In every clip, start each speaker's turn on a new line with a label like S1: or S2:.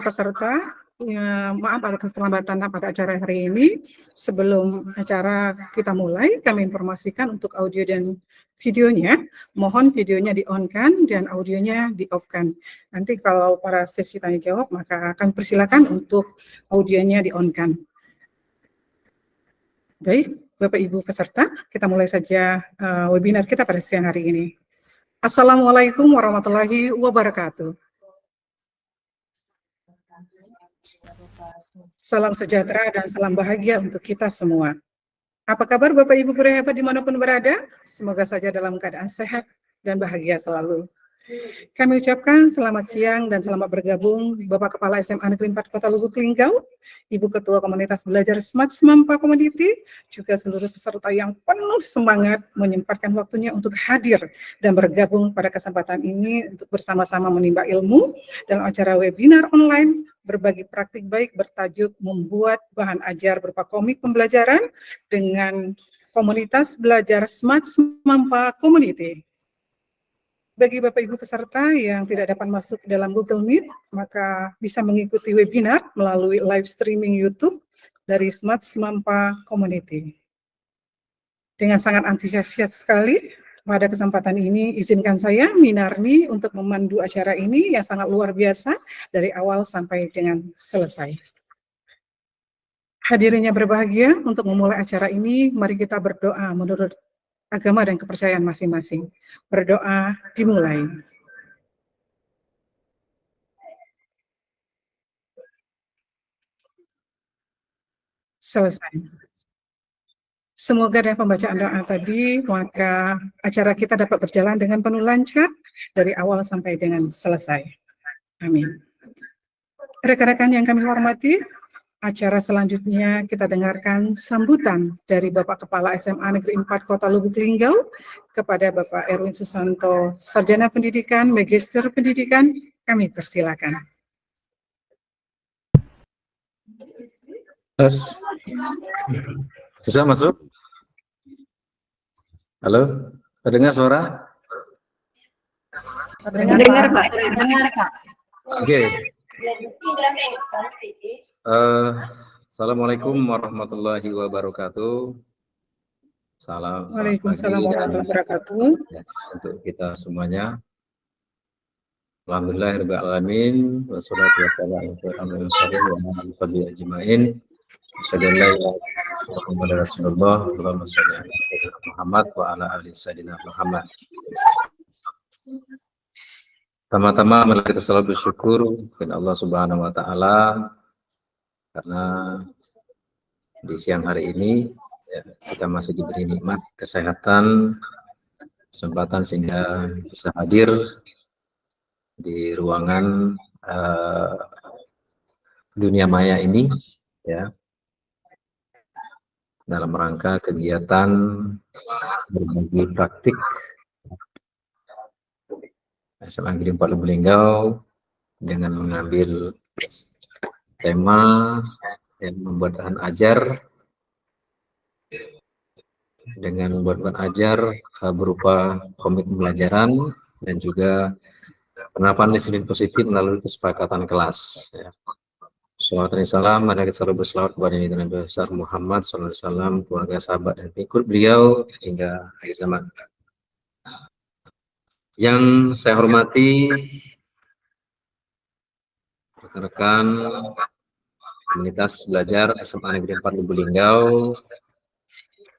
S1: peserta, ya, maaf atas keterlambatan pada acara hari ini. Sebelum acara kita mulai, kami informasikan untuk audio dan videonya, mohon videonya di-on-kan dan audionya di-off-kan. Nanti kalau para sesi tanya jawab, maka akan persilakan untuk audionya di-on-kan. Baik, Bapak Ibu peserta, kita mulai saja webinar kita pada siang hari ini. Assalamualaikum warahmatullahi wabarakatuh. Salam sejahtera dan salam bahagia untuk kita semua. Apa kabar Bapak Ibu guru hebat dimanapun berada? Semoga saja dalam keadaan sehat dan bahagia selalu. Kami ucapkan selamat siang dan selamat bergabung Bapak Kepala SMA Negeri 4 Kota Lubuk Linggau, Ibu Ketua Komunitas Belajar Smart Semampa Community, juga seluruh peserta yang penuh semangat menyempatkan waktunya untuk hadir dan bergabung pada kesempatan ini untuk bersama-sama menimba ilmu dalam acara webinar online berbagi praktik baik bertajuk membuat bahan ajar berupa komik pembelajaran dengan komunitas belajar Smart Semampa Community. Bagi Bapak Ibu peserta yang tidak dapat masuk dalam Google Meet, maka bisa mengikuti webinar melalui live streaming YouTube dari Smart Semampa Community. Dengan sangat antusias sekali, pada kesempatan ini izinkan saya, Minarni, untuk memandu acara ini yang sangat luar biasa dari awal sampai dengan selesai. Hadirinnya berbahagia, untuk memulai acara ini, mari kita berdoa menurut agama dan kepercayaan masing-masing. Berdoa dimulai. Selesai. Semoga dengan pembacaan doa tadi, maka acara kita dapat berjalan dengan penuh lancar dari awal sampai dengan selesai. Amin. Rekan-rekan yang kami hormati, acara selanjutnya kita dengarkan sambutan dari Bapak Kepala SMA Negeri 4 Kota Lubuk Linggau kepada Bapak Erwin Susanto, Sarjana Pendidikan, Magister Pendidikan. Kami persilakan.
S2: Bisa masuk? Halo, terdengar suara?
S3: Terdengar Pak, terdengar Pak.
S2: Oke. Assalamualaikum warahmatullahi wabarakatuh. Salam
S1: Waalaikumsalam warahmatullahi wabarakatuh.
S2: Untuk kita semuanya. Alhamdulillahirrahmanirrahim. Wassalatu wassalamu ala rasulillah ajma'in. Rasulullah Muhammad wa ala ali sayyidina Muhammad. Pertama-tama mari kita selalu bersyukur kepada Allah Subhanahu wa taala karena di siang hari ini ya, kita masih diberi nikmat kesehatan, kesempatan sehingga bisa hadir di ruangan dunia maya ini ya, dalam rangka kegiatan berbagi praktik SMA Negeri 4 Lubuk Linggau dengan mengambil tema yang membuat bahan ajar dengan membuat bahan ajar berupa komik pembelajaran dan juga penerapan disiplin positif melalui kesepakatan kelas ya. Salawat dan salam, mari kita selalu berselawat kepada Nabi besar Muhammad SAW, keluarga, sahabat, dan pengikut beliau hingga akhir zaman. Yang saya hormati rekan-rekan komunitas belajar SMA Negeri 4 Lubuk Linggau,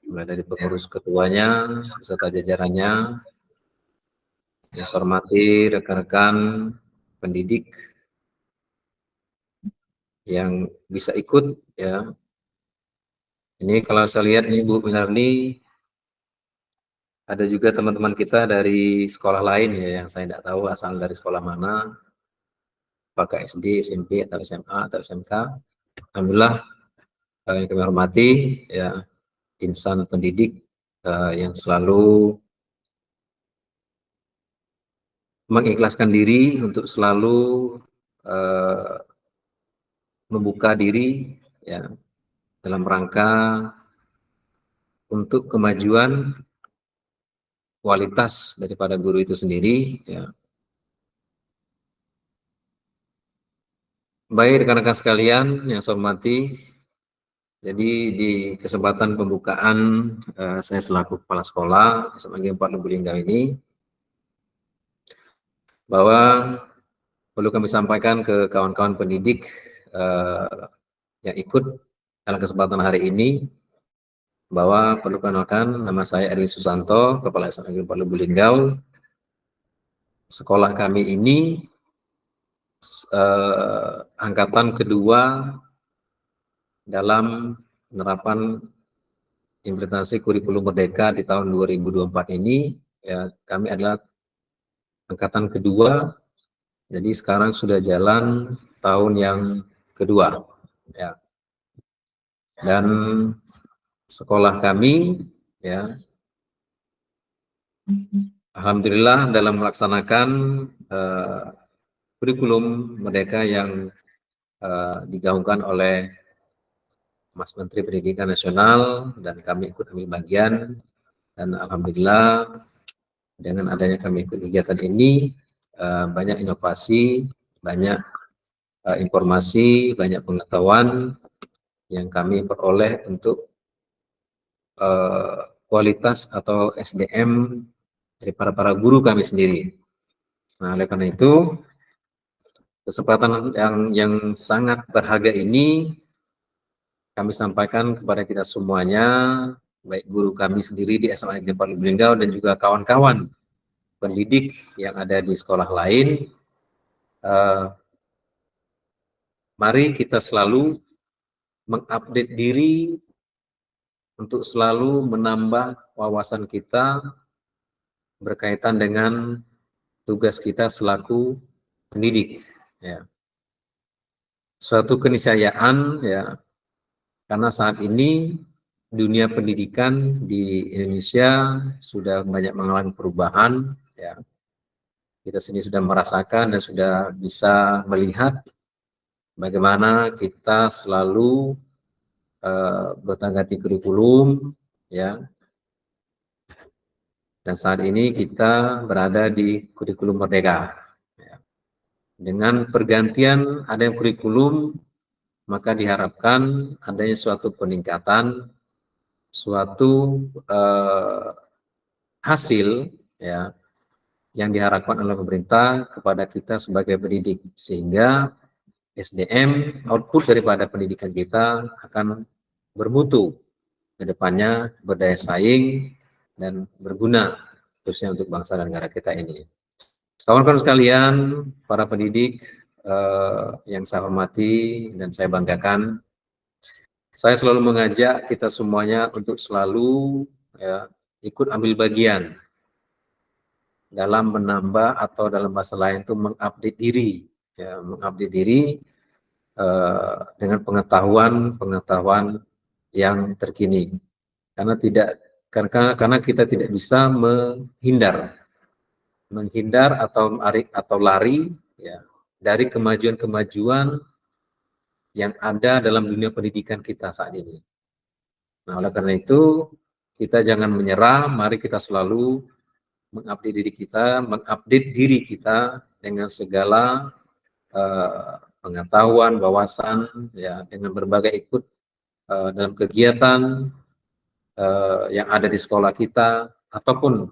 S2: mulai dari pengurus ketuanya beserta jajarannya. Yang saya hormati rekan-rekan pendidik yang bisa ikut ya. Ini kalau saya lihat ini Bu Minarni, ada juga teman-teman kita dari sekolah lain ya, yang saya tidak tahu asal dari sekolah mana, apakah SD, SMP, atau SMA, atau SMK. Alhamdulillah yang kami hormati ya, insan pendidik yang selalu mengikhlaskan diri untuk selalu membuka diri ya, dalam rangka untuk kemajuan kualitas daripada guru itu sendiri ya. Baik rekan-rekan sekalian yang saya hormati, jadi di kesempatan pembukaan saya selaku kepala sekolah SMA Negeri 4 Lubuk Linggau ini, bahwa perlu kami sampaikan ke kawan-kawan pendidik yang ikut dalam kesempatan hari ini, bahwa perlu kenalkan, nama saya Erwin Susanto, Kepala SMA Negeri 4 Lubuk Linggau. Sekolah kami ini angkatan kedua dalam penerapan implementasi kurikulum merdeka di tahun 2024 ini. Ya, kami adalah angkatan kedua, jadi sekarang sudah jalan tahun yang kedua. Ya. Dan sekolah kami, ya, alhamdulillah dalam melaksanakan kurikulum merdeka yang digaungkan oleh Mas Menteri Pendidikan Nasional, dan kami ikut ambil bagian, dan alhamdulillah dengan adanya kami ikut kegiatan ini banyak inovasi, banyak informasi, banyak pengetahuan yang kami peroleh untuk kualitas atau SDM dari para guru kami sendiri. Nah, oleh karena itu kesempatan yang sangat berharga ini kami sampaikan kepada kita semuanya, baik guru kami sendiri di SMA Negeri 4 Lubuk Linggau dan juga kawan-kawan pendidik yang ada di sekolah lain. Mari kita selalu mengupdate diri untuk selalu menambah wawasan kita berkaitan dengan tugas kita selaku pendidik. Ya. Suatu keniscayaan, ya, karena saat ini dunia pendidikan di Indonesia sudah banyak mengalami perubahan. Ya. Kita sendiri sudah merasakan dan sudah bisa melihat bagaimana kita selalu berganti kurikulum, ya. Dan saat ini kita berada di kurikulum merdeka. Ya. Dengan pergantian adanya kurikulum, maka diharapkan adanya suatu peningkatan, suatu hasil, ya, yang diharapkan oleh pemerintah kepada kita sebagai pendidik, sehingga SDM, output daripada pendidikan kita akan bermutu ke depannya, berdaya saing dan berguna khususnya untuk bangsa dan negara kita ini. Kawan-kawan sekalian, para pendidik yang saya hormati dan saya banggakan, saya selalu mengajak kita semuanya untuk selalu, ya, ikut ambil bagian dalam menambah atau dalam bahasa lain itu mengupdate diri, ya, mengupdate diri dengan pengetahuan yang terkini. Karena kita tidak bisa menghindar atau lari, ya, dari kemajuan-kemajuan yang ada dalam dunia pendidikan kita saat ini. Nah, oleh karena itu kita jangan menyerah, mari kita selalu mengupdate diri kita dengan segala pengetahuan, wawasan, ya, dengan berbagai ikut dalam kegiatan yang ada di sekolah kita ataupun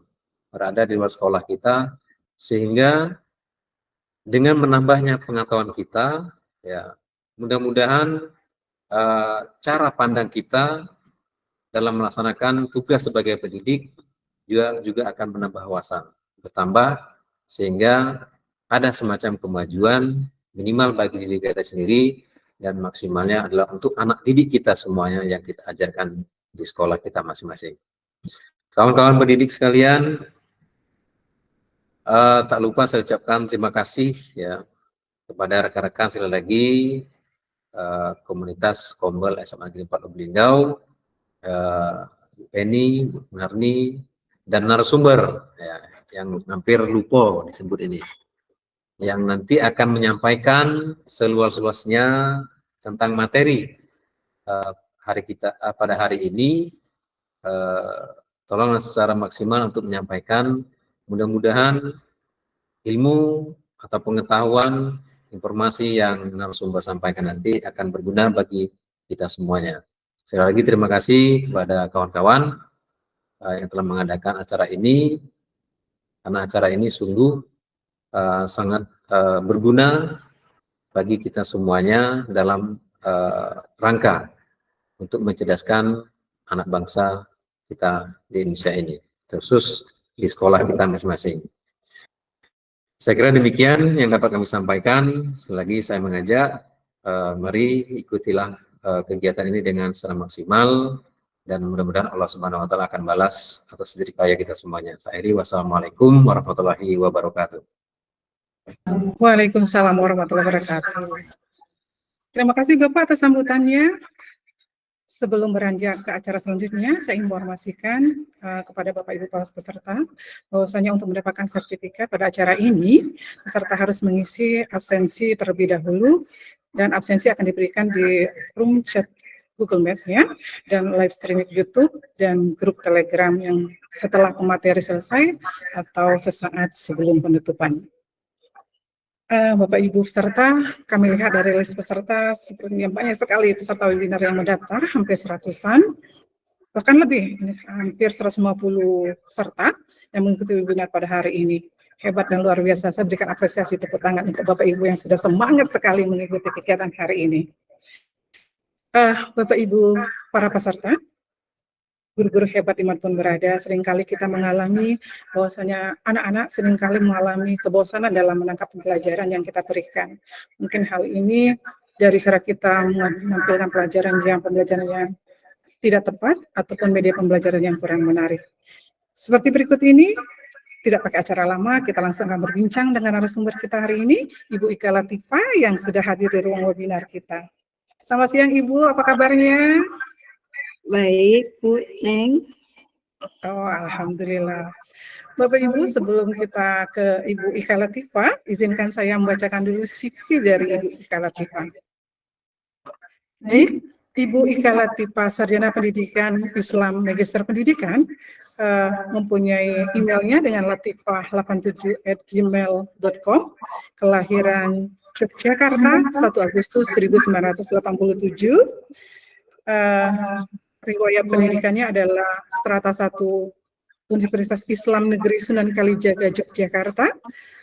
S2: berada di luar sekolah kita, sehingga dengan menambahnya pengetahuan kita, ya, mudah-mudahan cara pandang kita dalam melaksanakan tugas sebagai pendidik juga akan menambah wawasan, bertambah, sehingga ada semacam kemajuan minimal bagi diri kita sendiri, dan maksimalnya adalah untuk anak didik kita semuanya yang kita ajarkan di sekolah kita masing-masing. Kawan-kawan pendidik sekalian, tak lupa saya ucapkan terima kasih, ya, kepada rekan-rekan sekali lagi komunitas Kombel SMA Negeri 4 Lubuk Linggau, Penny, Narni, dan narasumber, ya, yang hampir lupa disebut ini, yang nanti akan menyampaikan seluas-luasnya tentang materi pada hari ini. Tolonglah secara maksimal untuk menyampaikan, mudah-mudahan ilmu atau pengetahuan informasi yang narasumber sampaikan nanti akan berguna bagi kita semuanya. Sekali lagi terima kasih kepada kawan-kawan yang telah mengadakan acara ini, karena acara ini sungguh sangat berguna bagi kita semuanya dalam rangka untuk mencerdaskan anak bangsa kita di Indonesia ini, khusus di sekolah kita masing-masing. Saya kira demikian yang dapat kami sampaikan. Sekali lagi saya mengajak, mari ikutilah kegiatan ini dengan secara maksimal, dan mudah-mudahan Allah Subhanahu wa Ta'ala akan balas atas jeripaya kita semuanya. Saya akhiri, wassalamualaikum warahmatullahi wabarakatuh.
S1: Waalaikumsalam warahmatullahi wabarakatuh. Terima kasih Bapak atas sambutannya. Sebelum beranjak ke acara selanjutnya, saya informasikan kepada Bapak Ibu para peserta bahwasanya untuk mendapatkan sertifikat pada acara ini, peserta harus mengisi absensi terlebih dahulu, dan absensi akan diberikan di room chat Google Meet ya, dan live streaming YouTube dan grup Telegram yang setelah pemateri selesai atau sesaat sebelum penutupan. Bapak Ibu peserta, kami lihat dari list peserta sepertinya banyak sekali peserta webinar yang mendaftar, hampir 100-an, bahkan lebih, hampir 150 peserta yang mengikuti webinar pada hari ini. Hebat dan luar biasa. Saya berikan apresiasi tepuk tangan untuk Bapak Ibu yang sudah semangat sekali mengikuti kegiatan hari ini. Bapak Ibu para peserta, guru-guru hebat dimanapun berada, seringkali kita mengalami bahwasanya anak-anak seringkali mengalami kebosanan dalam menangkap pembelajaran yang kita berikan. Mungkin hal ini dari cara kita menampilkan pembelajaran yang tidak tepat ataupun media pembelajaran yang kurang menarik. Seperti berikut ini, tidak pakai acara lama, kita langsung akan berbincang dengan narasumber kita hari ini, Ibu Ika Latifah yang sudah hadir di ruang webinar kita. Selamat siang Ibu, apa kabarnya?
S3: Baik, Bu Neng.
S1: Oh, alhamdulillah. Bapak Ibu, sebelum kita ke Ibu Ika Latifah, izinkan saya membacakan dulu CV dari Ibu Ika Latifah. Baik, Ibu Ika Latifah, sarjana pendidikan Islam, magister pendidikan, mempunyai emailnya dengan latifah87@gmail.com, kelahiran Yogyakarta 1 Agustus 1987. Riwayat pendidikannya adalah strata 1 Universitas Islam Negeri Sunan Kalijaga Yogyakarta,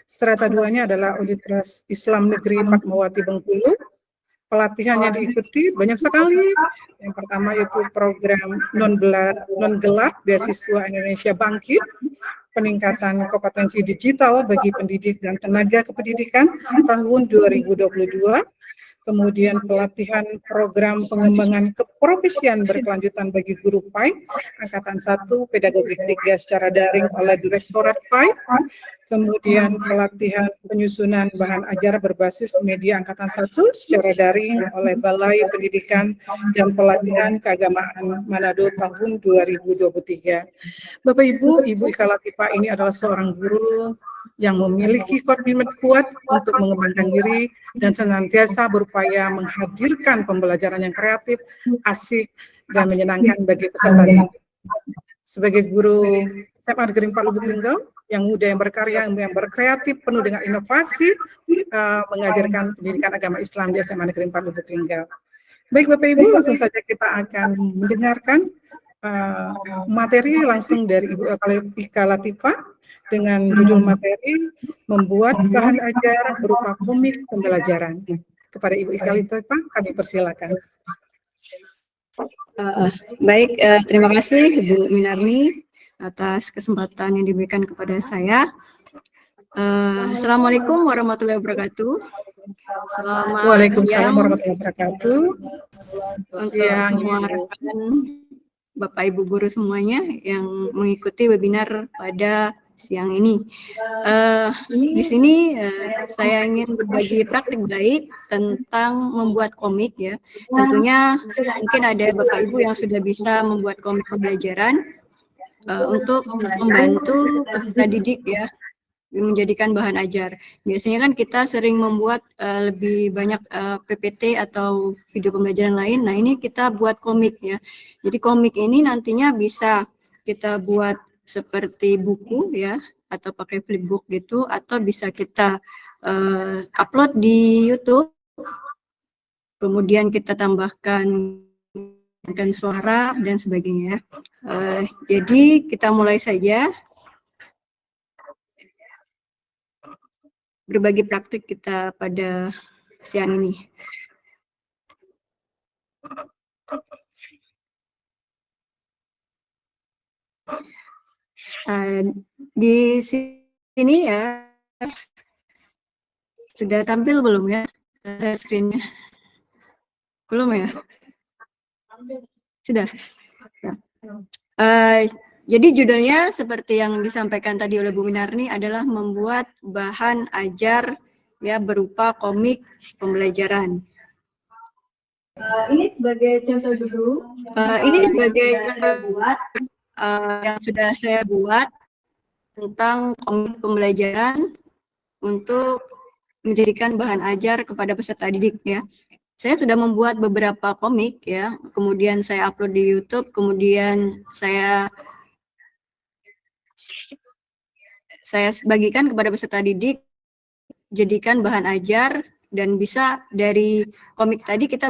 S1: strata 2-nya adalah Universitas Islam Negeri Fatmawati Bengkulu. Pelatihannya diikuti banyak sekali. Yang pertama itu program non-gelar beasiswa Indonesia Bangkit, peningkatan kompetensi digital bagi pendidik dan tenaga kependidikan tahun 2022. Kemudian pelatihan program pengembangan keprofesian berkelanjutan bagi guru PAI, Angkatan 1, Pedagogi 3 secara daring oleh Direktorat PAI. Kemudian pelatihan penyusunan bahan ajar berbasis media Angkatan 1 secara daring oleh Balai Pendidikan dan Pelatihan Keagamaan Manado tahun 2023. Bapak Ibu, Ibu Ika Latifah ini adalah seorang guru yang memiliki komitmen kuat untuk mengembangkan diri dan senantiasa berupaya menghadirkan pembelajaran yang kreatif, asik, dan menyenangkan bagi pesertanya. Sebagai guru SMA Negeri 4 Lubuk Linggau, yang muda, yang berkarya, yang berkreatif, penuh dengan inovasi, mengajarkan pendidikan agama Islam di SMA Negeri 4 Lubuk Linggau. Baik Bapak Ibu, langsung saja kita akan mendengarkan materi langsung dari Ibu Ika Latifah dengan judul materi membuat bahan ajar berupa komik pembelajaran. Kepada Ibu Ika Latifah, kami persilakan.
S3: Baik, terima kasih Bu Minarni atas kesempatan yang diberikan kepada saya. Assalamualaikum warahmatullahi wabarakatuh. Selamat
S1: Waalaikumsalam
S3: siang
S1: warahmatullahi wabarakatuh.
S3: untuk semua rekan Bapak Ibu guru semuanya yang mengikuti webinar pada siang ini. Di sini saya ingin berbagi praktik baik tentang membuat komik ya. Tentunya mungkin ada Bapak Ibu yang sudah bisa membuat komik pembelajaran untuk membantu peserta didik ya, menjadikan bahan ajar. Biasanya kan kita sering membuat lebih banyak PPT atau video pembelajaran lain. Nah, ini kita buat komik ya. Jadi komik ini nantinya bisa kita buat seperti buku ya, atau pakai flipbook gitu, atau bisa kita upload di YouTube, kemudian kita tambahkan suara dan sebagainya. Jadi kita mulai saja berbagi praktik kita pada siang ini. Di sini ya, sudah tampil belum ya screen-nya? Belum ya? Sudah. Jadi judulnya seperti yang disampaikan tadi oleh Bu Winarni adalah membuat bahan ajar ya berupa komik pembelajaran. Ini sebagai contoh dulu. Ini sebagai contoh yang sudah saya buat tentang komik pembelajaran untuk menjadikan bahan ajar kepada peserta didik ya. Saya sudah membuat beberapa komik ya, kemudian saya upload di YouTube, kemudian saya bagikan kepada peserta didik, jadikan bahan ajar, dan bisa dari komik tadi kita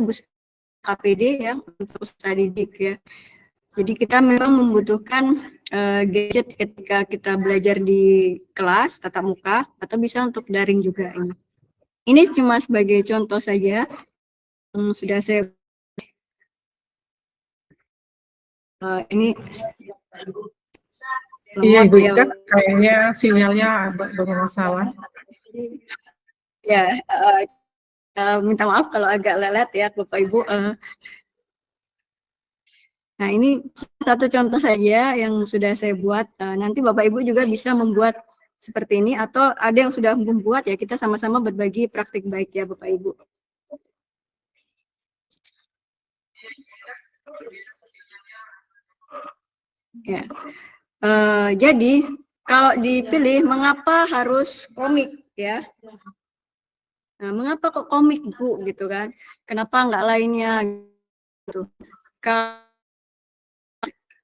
S3: KPD ya untuk peserta didik ya. Jadi kita memang membutuhkan gadget ketika kita belajar di kelas tatap muka atau bisa untuk daring juga ini. Ini cuma sebagai contoh saja yang sudah saya ini.
S1: Iya Ibu Ika, kayaknya sinyalnya bermasalah.
S3: Ya, minta maaf kalau agak lelet ya Bapak Ibu. Nah ini satu contoh saja yang sudah saya buat. Nanti Bapak Ibu juga bisa membuat seperti ini atau ada yang sudah membuat ya, kita sama-sama berbagi praktik baik ya Bapak Ibu. Ya. Jadi kalau dipilih mengapa harus komik ya? Nah, mengapa kok komik Bu gitu kan? Kenapa nggak lainnya gitu?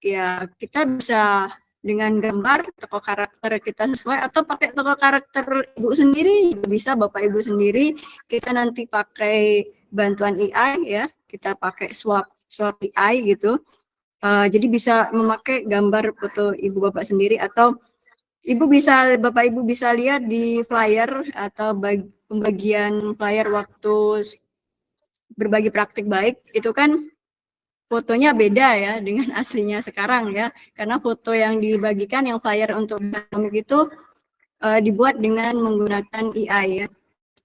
S3: Ya kita bisa dengan gambar tokoh karakter kita sesuai atau pakai tokoh karakter Ibu sendiri bisa, Bapak Ibu sendiri. Kita nanti pakai bantuan AI ya, kita pakai swap AI gitu. Jadi bisa memakai gambar foto Ibu Bapak sendiri atau Bapak Ibu bisa lihat di flyer atau pembagian flyer waktu berbagi praktik baik itu kan fotonya beda ya dengan aslinya sekarang ya, karena foto yang dibagikan yang flyer untuk komik itu dibuat dengan menggunakan AI ya.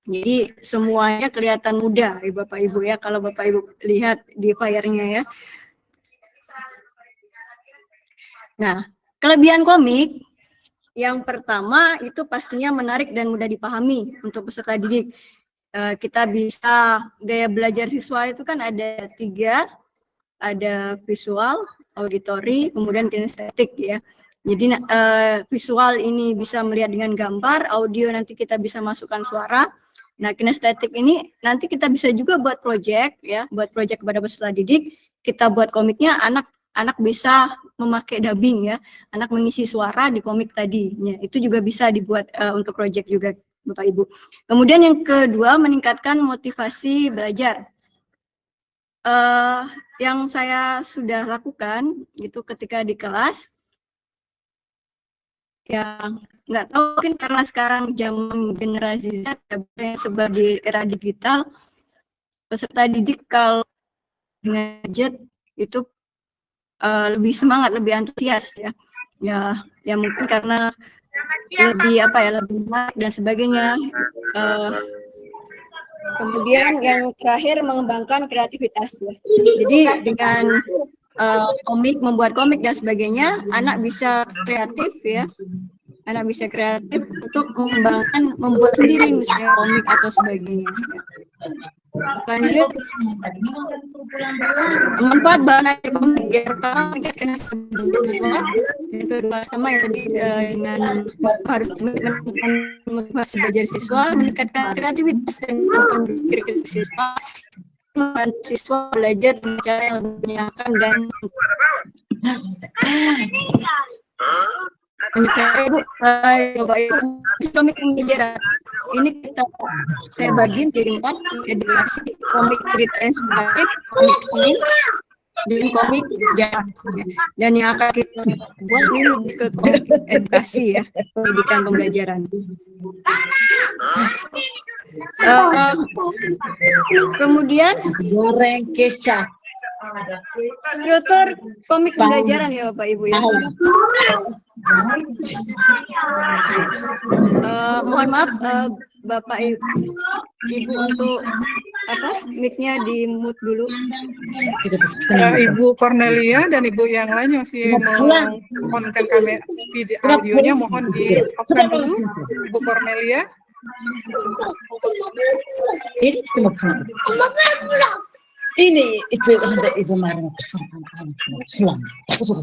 S3: Jadi semuanya kelihatan mudah ya Bapak Ibu ya kalau Bapak Ibu lihat di flyernya ya. Nah, kelebihan komik yang pertama itu pastinya menarik dan mudah dipahami untuk peserta didik. Kita bisa, gaya belajar siswa itu kan ada 3, ada visual, auditory, kemudian kinestetik ya. Jadi visual ini bisa melihat dengan gambar, audio nanti kita bisa masukkan suara. Nah, kinestetik ini nanti kita bisa juga buat project ya, buat project kepada peserta didik. Kita buat komiknya anak bisa memakai dubbing ya, anak mengisi suara di komik tadi. Ya, itu juga bisa dibuat untuk project juga Bapak Ibu. Kemudian yang kedua meningkatkan motivasi belajar. Yang saya sudah lakukan itu ketika di kelas, ya nggak tahu mungkin karena sekarang zaman generasi Z yang sebab di era digital, peserta didik kalau dengan gadget itu lebih semangat, lebih antusias ya. Ya mungkin karena lebih lebih menarik dan sebagainya. Kemudian yang terakhir mengembangkan kreativitas ya. Jadi dengan membuat komik dan sebagainya, anak bisa kreatif ya. Anak bisa kreatif untuk membuat sendiri misalnya komik atau sebagainya. Lanjut, manfaat bahan ajar komik yang pertama meningkatkan siswa, yang kedua sama yang tadi dengan harus meningkatkan motivasi belajar siswa, meningkatkan kreativitas dan berpikir siswa, membantu siswa belajar dengan cara yang lebih menyenangkan dan Ibu, komik pembelajaran. ini saya bagi jadi 4, edukasi, komik cerita inspiratif, komik seni, dan komik sejarah. Dan yang akan kita buat ini lebih ke komik edukasi ya, pendidikan pembelajaran. Kemudian
S4: goreng kecap.
S3: struktur komik pembelajaran ya Bapak Ibu ya. Mohon maaf Bapak Ibu untuk mic-nya di mute dulu.
S1: Ibu Cornelia dan Ibu yang lain yang masih on-kan kamera video audionya mohon di off-kan dulu. Ibu Cornelia.
S4: Ini kita mau pulang. Ini itu ada itu kemarin pesan anak pulang. Aku suka.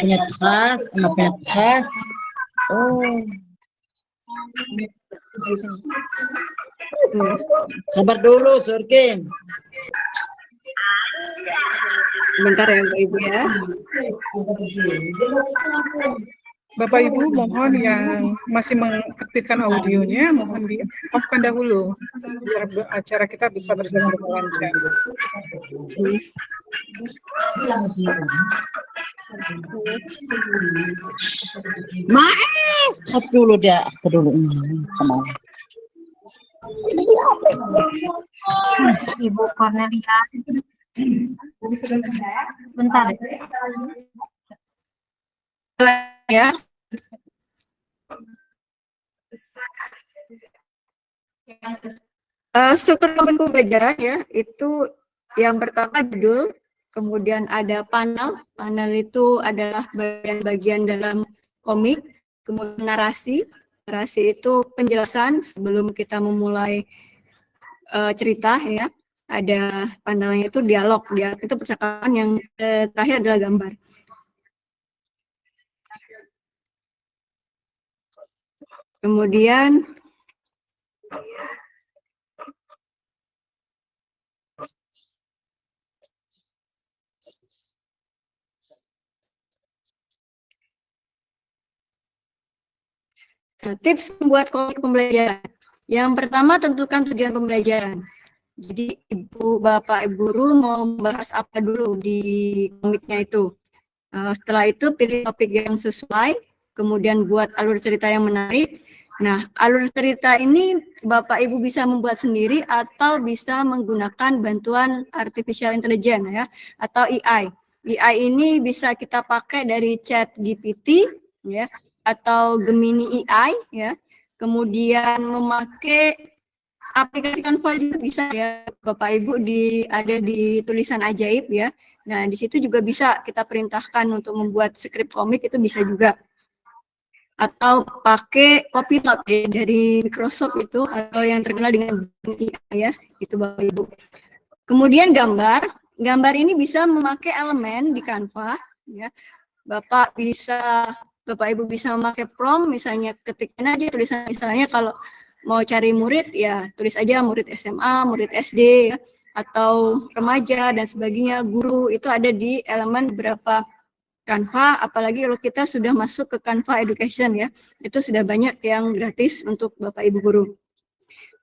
S4: Punya tas, sama punya tas. Oh. Sabar dulu, Jorgen.
S3: Bentar ya Bapak Ibu ya.
S1: Bapak Ibu mohon yang masih mengaktifkan audionya mohon di off-kan dahulu biar acara kita bisa berjalan dengan lancar.
S4: Mas, stop dulu dia. Aku dulu sama.
S5: Ibu Cornelia. Bentar.
S3: Ya. Struktur komik pembelajaran ya, itu yang pertama judul, kemudian ada panel. Panel itu adalah bagian-bagian dalam komik, kemudian narasi. Narasi itu penjelasan sebelum kita memulai cerita ya. Ada panelnya itu dialog, itu percakapan, yang terakhir adalah gambar. Kemudian tips membuat komik pembelajaran. Yang pertama, tentukan tujuan pembelajaran. Jadi Ibu, Bapak, Ibu guru mau membahas apa dulu di komiknya itu. Setelah itu pilih topik yang sesuai, kemudian buat alur cerita yang menarik. Nah, alur cerita ini Bapak Ibu bisa membuat sendiri atau bisa menggunakan bantuan artificial intelligence ya, atau AI. AI ini bisa kita pakai dari ChatGPT ya, atau Gemini AI ya. Kemudian memakai aplikasi Canva juga bisa ya Bapak Ibu, ada di tulisan ajaib ya. Nah, di situ juga bisa kita perintahkan untuk membuat skrip komik, itu bisa juga. Atau pakai Copilot ya, dari Microsoft itu, atau yang terkenal dengan IA ya, itu Bapak Ibu. Kemudian gambar ini bisa memakai elemen di Canva ya. Bapak Ibu bisa memakai prompt, misalnya ketikkan aja tulisan, misalnya kalau mau cari murid ya tulis aja murid SMA, murid SD ya, atau remaja dan sebagainya, guru, itu ada di elemen beberapa Canva. Apalagi kalau kita sudah masuk ke Canva Education ya, itu sudah banyak yang gratis untuk Bapak Ibu guru.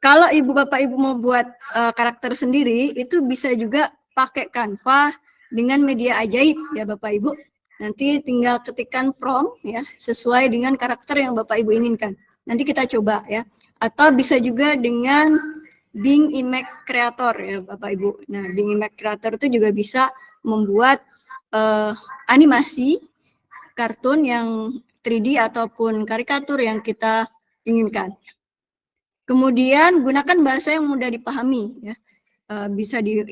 S3: Kalau Bapak Ibu mau buat karakter sendiri, itu bisa juga pakai Canva dengan media ajaib ya Bapak Ibu. Nanti tinggal ketikkan prompt ya, sesuai dengan karakter yang Bapak Ibu inginkan. Nanti kita coba ya. Atau bisa juga dengan Bing Image Creator ya Bapak Ibu. Nah, Bing Image Creator itu juga bisa membuat animasi kartun yang 3D ataupun karikatur yang kita inginkan. Kemudian gunakan bahasa yang mudah dipahami ya.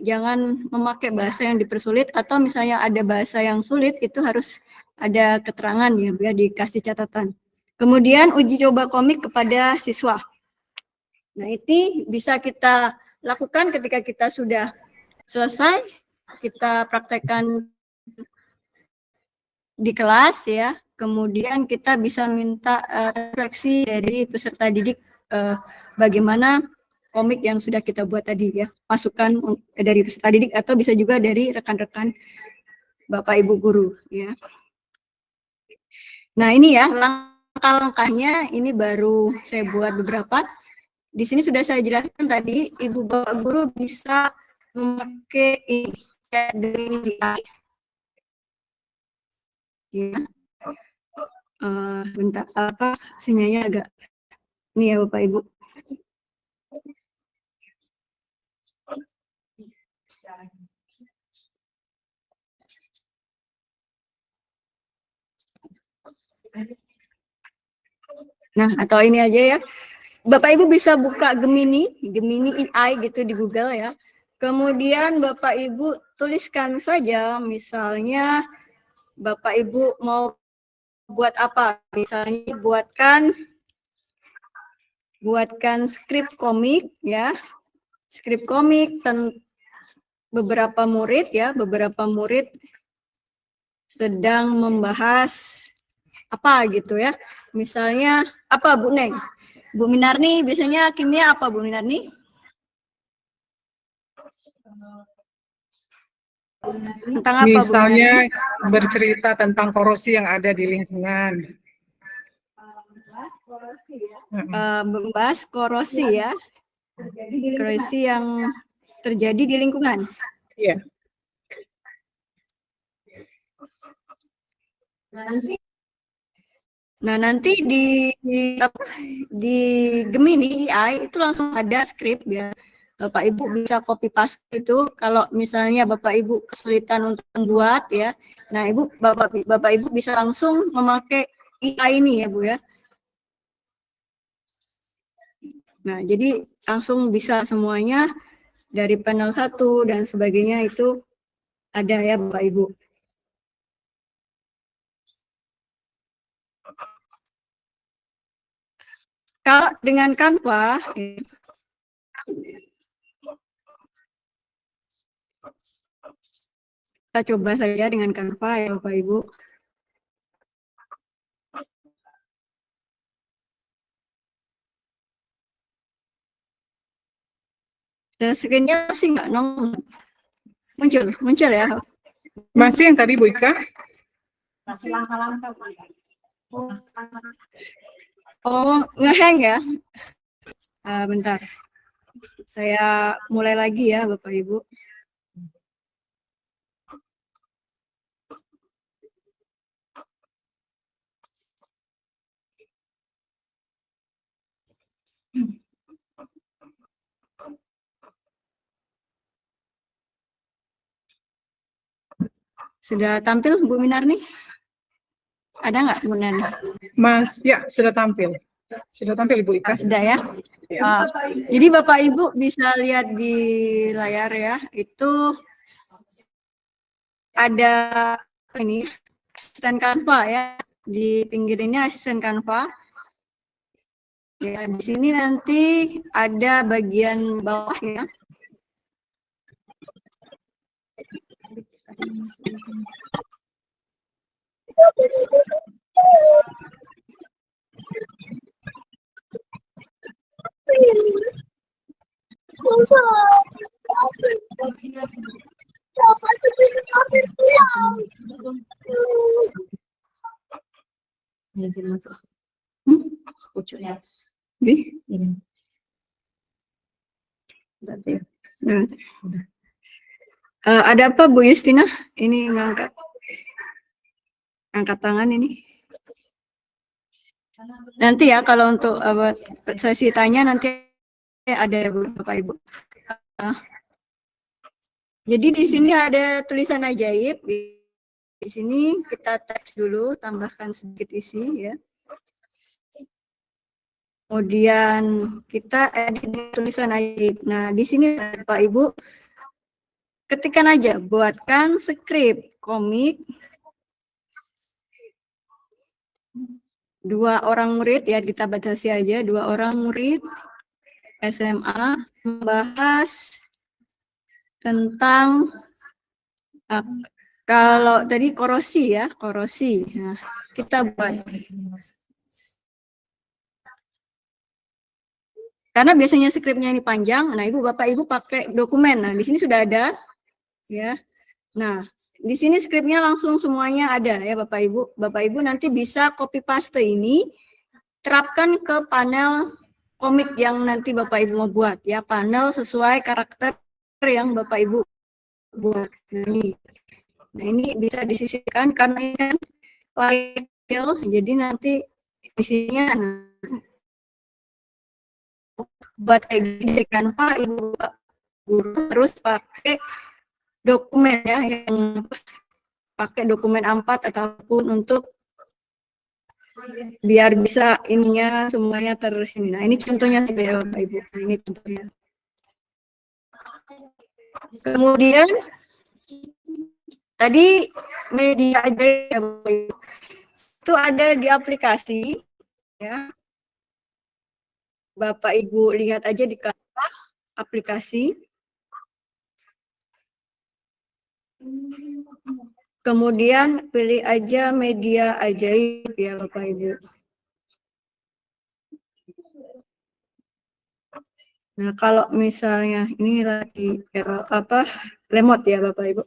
S3: Jangan memakai bahasa yang dipersulit, atau misalnya ada bahasa yang sulit itu harus ada keterangan ya, biar dikasih catatan. Kemudian uji coba komik kepada siswa. Nah, ini bisa kita lakukan ketika kita sudah selesai, kita praktekkan di kelas ya. Kemudian kita bisa minta refleksi dari peserta didik bagaimana komik yang sudah kita buat tadi ya. Masukan dari peserta didik atau bisa juga dari rekan-rekan Bapak Ibu guru ya. Nah, ini ya langkah-langkahnya ini baru saya buat beberapa. Di sini sudah saya jelaskan tadi, Ibu Bapak Guru bisa memakai ini, Gemini AI. Ya. Bentar, apa sinyalnya agak ini ya Bapak Ibu. Nah, atau ini aja ya. Bapak Ibu bisa buka Gemini AI gitu di Google ya. Kemudian Bapak Ibu tuliskan saja, misalnya Bapak Ibu mau buat apa? Misalnya buatkan skrip komik ya. Skrip komik beberapa murid sedang membahas apa gitu ya. Misalnya apa Bu Neng? Bu Minarni biasanya kimia apa Bu Minarni? Tentang apa
S1: Misalnya bercerita tentang korosi yang ada di lingkungan.
S3: Membahas korosi ya. Korosi yang terjadi di lingkungan.
S1: Iya.
S3: Nah, nanti di Gemini AI itu langsung ada skrip ya. Bapak Ibu bisa copy paste itu kalau misalnya Bapak Ibu kesulitan untuk membuat ya. Nah, Bapak Ibu bisa langsung memakai AI ini ya, Bu ya. Nah, jadi langsung bisa semuanya dari panel 1 dan sebagainya itu ada ya Bapak Ibu. Kalau dengan Canva, kita coba saja dengan Canva ya Bapak Ibu. Dan screen-nya masih nggak muncul ya?
S1: Masih yang tadi Bu Ika?
S5: Masih langkah-langkah.
S3: Oh, ngehang ya? Bentar. Saya mulai lagi ya Bapak Ibu. Sudah tampil Bu Minarni? Ada nggak Bu Minarni?
S1: Mas, ya sudah tampil. Sudah tampil Ibu Ika.
S3: Sudah ya. Jadi Bapak Ibu bisa lihat di layar ya, itu ada ini asisten Canva ya. Di pinggir ini asisten Canva. Ya, di sini nanti ada bagian bawah ya. Ada apa Bu Justina? Ini angkat tangan ini. Nanti ya kalau untuk sesi tanya nanti ada ya Bapak Ibu. Jadi di sini ada tulisan ajaib. Di sini kita teks dulu, tambahkan sedikit isi ya. Kemudian kita edit tulisan ajaib. Nah, di sini Bapak Ibu ketikkan aja, buatkan skrip komik 2 orang murid ya, kita batasi aja 2 orang murid SMA membahas tentang kalau tadi korosi ya, korosi. Nah, kita buat. Karena biasanya skripnya ini panjang, nah Ibu Bapak Ibu pakai dokumen. Nah, di sini sudah ada ya. Nah, di sini skripnya langsung semuanya ada ya Bapak Ibu. Bapak Ibu nanti bisa copy paste ini, terapkan ke panel komik yang nanti Bapak Ibu mau buat ya, panel sesuai karakter yang Bapak Ibu buat. Nah ini bisa disisihkan karena ini kan file, jadi nanti isinya buat kayak gini dari Canva, Ibu terus pakai dokumen ya, yang pakai dokumen A4 ataupun untuk biar bisa ininya semuanya tersini. Nah ini contohnya ya Bapak Ibu. Nah, ini contohnya. Kemudian tadi media aja ya Bapak Ibu. Itu ada di aplikasi ya. Bapak Ibu lihat aja di Canva aplikasi. Kemudian pilih aja media ajaib ya Bapak Ibu. Nah, kalau misalnya ini lagi remote ya Bapak Ibu.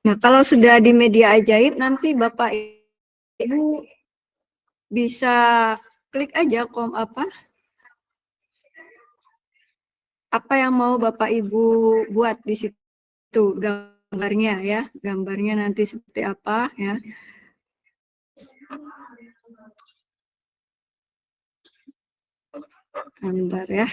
S3: Nah, kalau sudah di media ajaib nanti Bapak Ibu bisa klik aja apa yang mau Bapak Ibu buat di situ gambarnya ya, gambarnya nanti seperti apa ya. Bentar ya.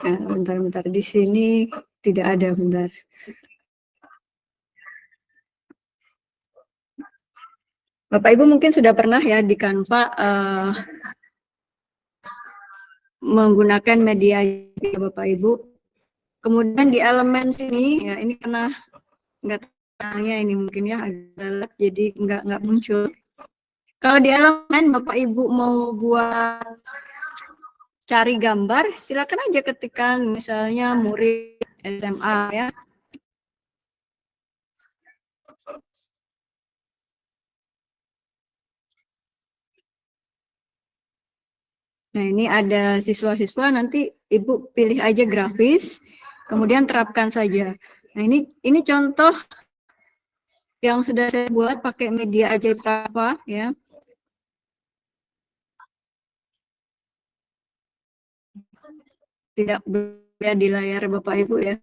S3: Bentar di sini tidak ada, bentar. Bapak Ibu mungkin sudah pernah ya di Canva menggunakan media ya Bapak Ibu. Kemudian di elemen sini ya, ini karena nggak tanya ini mungkin ya agak jadi nggak muncul. Kalau di elemen Bapak Ibu mau buat cari gambar, silakan aja ketikkan misalnya murid SMA ya. Nah, ini ada siswa-siswa, nanti Ibu pilih aja grafis, kemudian terapkan saja. Nah, ini contoh yang sudah saya buat pakai media ajaib Canva ya. Tidak berada di layar Bapak Ibu ya.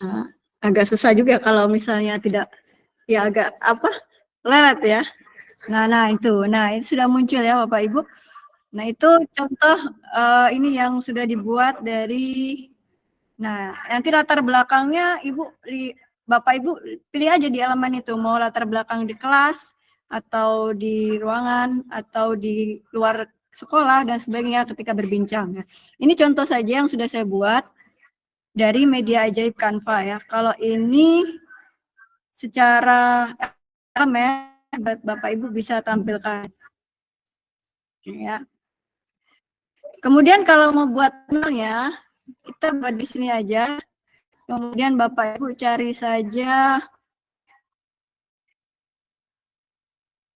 S3: Nah, agak susah juga kalau misalnya tidak, ya agak lelet ya. Nah itu sudah muncul ya Bapak Ibu. Nah itu contoh ini yang sudah dibuat dari, nah nanti latar belakangnya Bapak Ibu pilih aja di elemen itu, mau latar belakang di kelas, atau di ruangan, atau di luar sekolah, dan sebagainya ketika berbincang. Ini contoh saja yang sudah saya buat dari media ajaib Canva ya. Kalau ini secara elemen Bapak Ibu bisa tampilkan ya. Kemudian kalau mau buat panelnya, kita buat di sini aja. Kemudian Bapak Ibu cari saja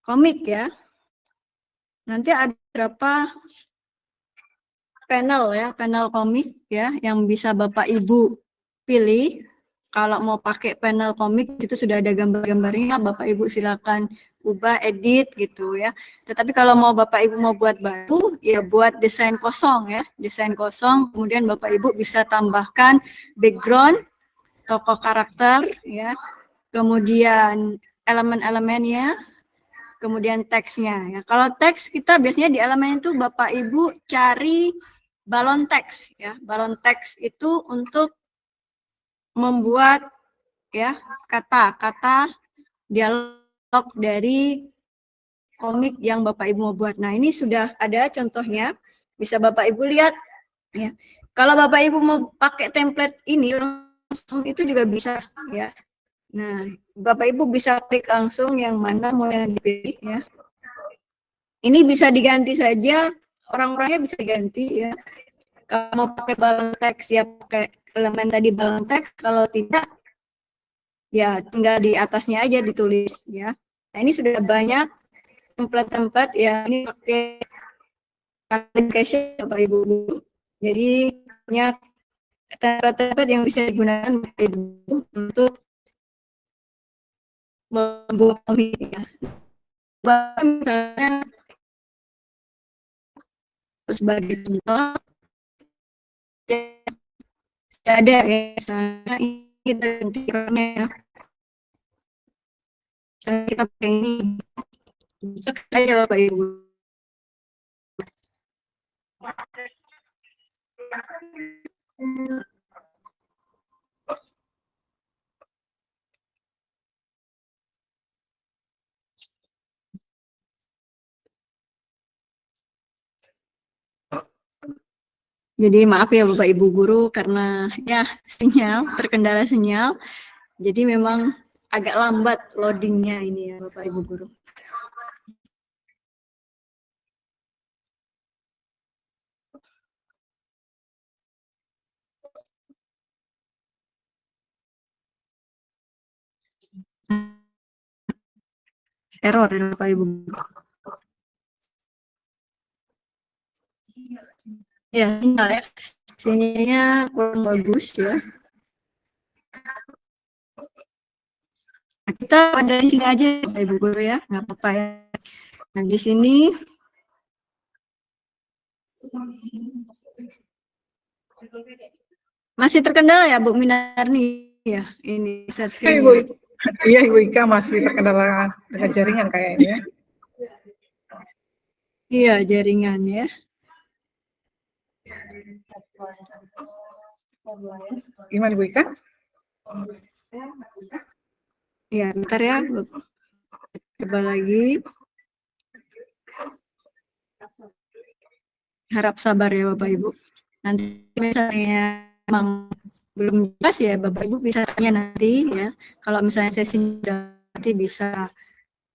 S3: komik ya. Nanti ada berapa panel ya, panel komik ya yang bisa Bapak Ibu pilih. Kalau mau pakai panel komik itu sudah ada gambar-gambarnya, Bapak Ibu silakan ubah, edit gitu ya. Tetapi kalau mau Bapak Ibu mau buat baru, ya buat desain kosong ya, desain kosong. Kemudian Bapak Ibu bisa tambahkan background, tokoh karakter ya, kemudian elemen-elemennya, kemudian teksnya ya. Kalau teks kita biasanya di elemen itu Bapak Ibu cari balon teks ya. Balon teks itu untuk membuat ya kata-kata dialog dari komik yang Bapak Ibu mau buat. Nah, ini sudah ada contohnya, bisa Bapak Ibu lihat ya. Kalau Bapak Ibu mau pakai template ini langsung itu juga bisa ya. Nah, Bapak Ibu bisa klik langsung yang mana mau yang dipilih ya. Ini bisa diganti saja, orang-orangnya bisa diganti ya. Kalau mau pakai balance text ya pakai elemen tadi balance text, kalau tidak ya tinggal di atasnya aja ditulis ya. Nah, ini sudah banyak template-template ya, ini pakai application Bapak Ibu. Jadi banyak template-template yang bisa digunakan Bapak Ibu untuk membuat komik ya. Misalnya sebagai contoh ada ya, misalnya ini kita ganti perannya ya. Misalnya kita pakai ini, cek aja Bapak Ibu. Jadi maaf ya Bapak Ibu guru karena ya terkendala sinyal. Jadi memang agak lambat loadingnya ini ya Bapak Ibu guru. Error ya Bapak Ibu guru. Ya, sinyal ya. Sinyalnya kurang bagus ya. Nah, kita pada di sini aja Bapak Ibu guru ya, nggak apa-apa ya. Nah, di sini masih terkendala ya Bu Minarni ya ini share screen-nya.
S1: Iya Ibu Ika masih terkendala dengan jaringan kayaknya.
S3: Iya jaringan ya.
S1: Gimana Ibu Ika?
S3: Ya, bentar ya. Coba lagi. Harap sabar ya Bapak Ibu. Nanti misalnya memang belum jelas ya Bapak Ibu bisa tanya nanti ya. Kalau misalnya sesi nanti bisa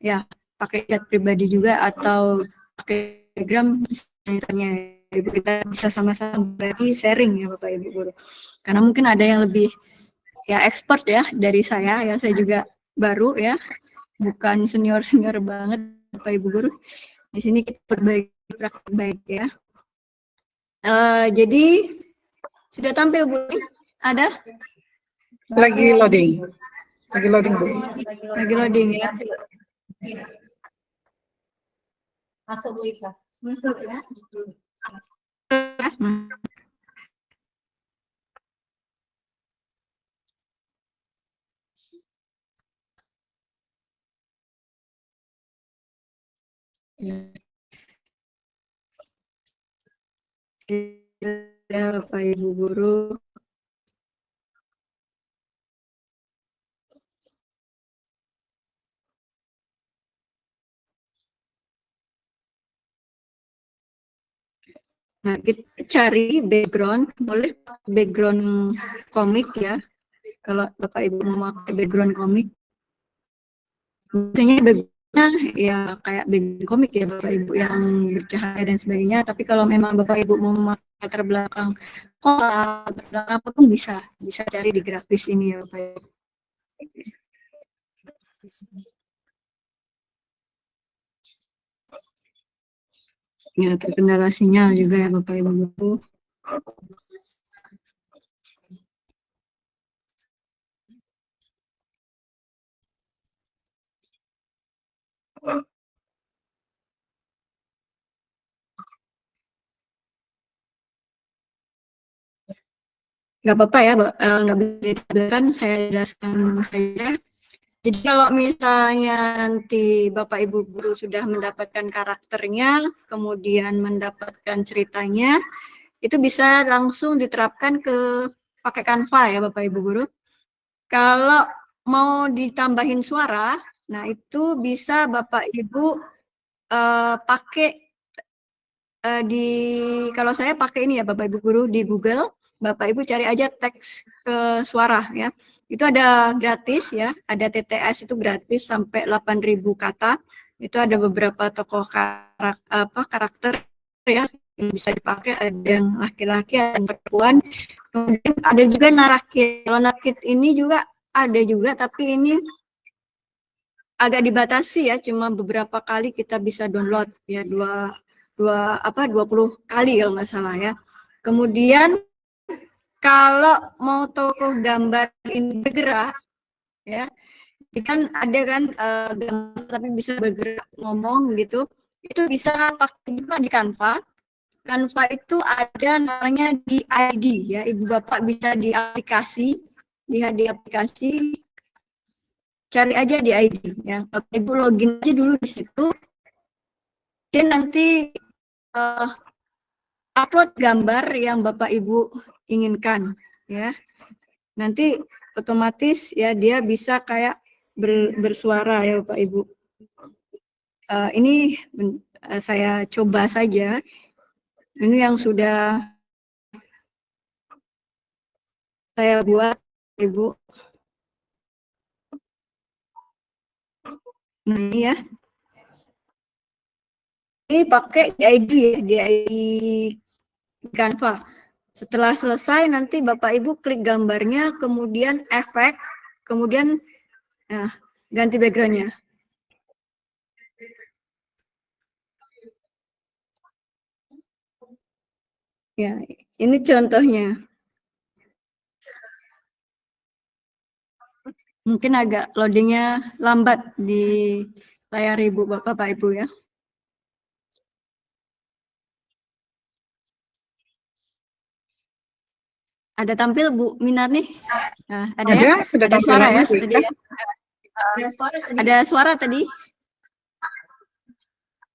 S3: ya pakai chat pribadi juga atau pakai Telegram misalnya Ibu kita bisa sama-sama bagi sharing ya Bapak Ibu guru. Karena mungkin ada yang lebih ya expert ya dari saya ya, saya juga baru ya, bukan senior banget Bapak Ibu guru. Di sini kita berbagi praktik baik ya. Jadi sudah tampil Bu? Ada?
S1: Lagi loading. Lagi loading Bu.
S3: Lagi loading ya.
S5: Masuk Bu Ika. Masuk ya.
S3: Ya Bapak Ibu guru. Nah, kita cari background, boleh background komik ya. Kalau Bapak Ibu mau pakai background komik. Biasanya backgroundnya ya kayak background komik ya Bapak Ibu yang bercahaya dan sebagainya. Tapi kalau memang Bapak Ibu mau memakai latar belakang kolam, apapun bisa cari di grafis ini ya Bapak Ibu. Ya, terkendala sinyal juga ya Bapak Ibu guru. Nggak apa-apa ya, nggak bisa ditampilkan, saya jelaskan saja. Jadi kalau misalnya nanti Bapak Ibu guru sudah mendapatkan karakternya, kemudian mendapatkan ceritanya, itu bisa langsung diterapkan ke pakai Canva ya Bapak Ibu guru. Kalau mau ditambahin suara, nah itu bisa Bapak Ibu pakai kalau saya pakai ini ya Bapak Ibu guru di Google, Bapak Ibu cari aja teks ke suara ya. Itu ada gratis ya, ada TTS itu gratis sampai 8.000 kata. Itu ada beberapa tokoh karakter ya yang bisa dipakai, ada yang laki-laki, ada yang perempuan. Kemudian ada juga narakit. Kalau narakit ini juga ada juga, tapi ini agak dibatasi ya, cuma beberapa kali kita bisa download ya, 20 kali kalau nggak salah ya. Kemudian kalau mau tokoh gambar ini bergerak ya, kan ada kan gambar tapi bisa bergerak ngomong gitu, itu bisa pakai juga di Canva. Canva itu ada namanya di ID ya, Ibu Bapak bisa di aplikasi, lihat di aplikasi, cari aja di ID ya. Bapak Ibu login aja dulu di situ. Dan nanti upload gambar yang Bapak Ibu inginkan ya. Nanti otomatis ya dia bisa kayak bersuara ya Bapak Ibu. Ini saya coba saja. Ini yang sudah saya buat Ibu. Nah, ini ya. Ini pakai ID ya, di ID Canva. Setelah selesai nanti Bapak Ibu klik gambarnya, kemudian efek, kemudian nah, ganti backgroundnya. Ya, ini contohnya. Mungkin agak loadingnya lambat di layar Ibu Bapak Ibu ya. Ada tampil Bu Minar nih? Nah, ada ya? Ada suara ya tadi ya? Ada suara tadi?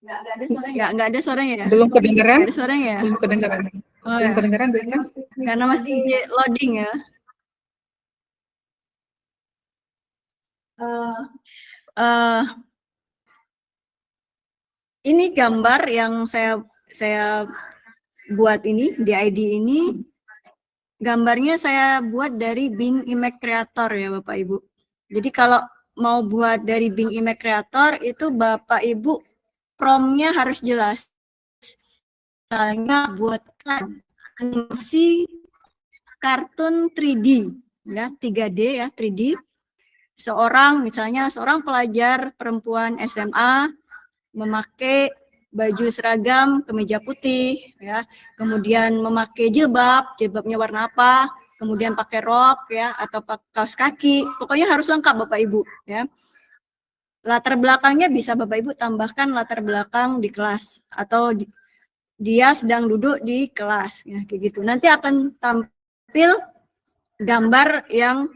S3: Nggak ada suaranya ya?
S1: Belum kedengeran?
S3: Nggak ada suaranya ya?
S1: Belum kedengeran.
S3: Oh,
S1: Belum
S3: ya.
S1: kedengeran, Bu Ika?
S3: Karena masih loading ya. Ini gambar yang saya buat ini di ID ini, gambarnya saya buat dari Bing Image Creator ya Bapak Ibu. Jadi kalau mau buat dari Bing Image Creator itu Bapak Ibu prompt-nya harus jelas. Misalnya buatkan animasi kartun 3D ya, 3D ya, 3D. Misalnya seorang pelajar perempuan SMA memakai baju seragam kemeja putih ya, kemudian memakai jilbabnya warna apa, kemudian pakai rok ya atau pakai kaos kaki, pokoknya harus lengkap Bapak Ibu ya. Latar belakangnya bisa Bapak Ibu tambahkan latar belakang di kelas atau dia sedang duduk di kelas ya, kayak gitu. Nanti akan tampil gambar yang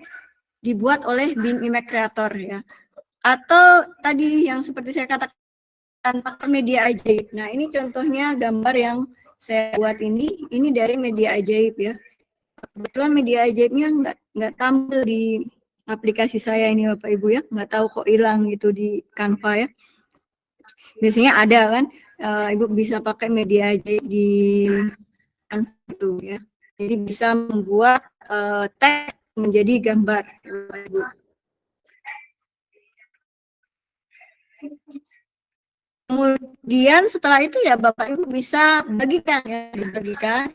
S3: dibuat oleh Bing Image Creator ya. Atau tadi yang seperti saya katakan pakai media ajaib. Nah, ini contohnya gambar yang saya buat ini dari media ajaib ya. Kebetulan media ajaibnya nggak tampil di aplikasi saya ini Bapak Ibu ya, nggak tahu kok hilang gitu di Canva ya. Biasanya ada kan, Ibu bisa pakai media ajaib di Canva itu ya. Jadi bisa membuat teks menjadi gambar Bapak Ibu. Kemudian setelah itu ya Bapak Ibu bisa bagikan ya, dibagikan.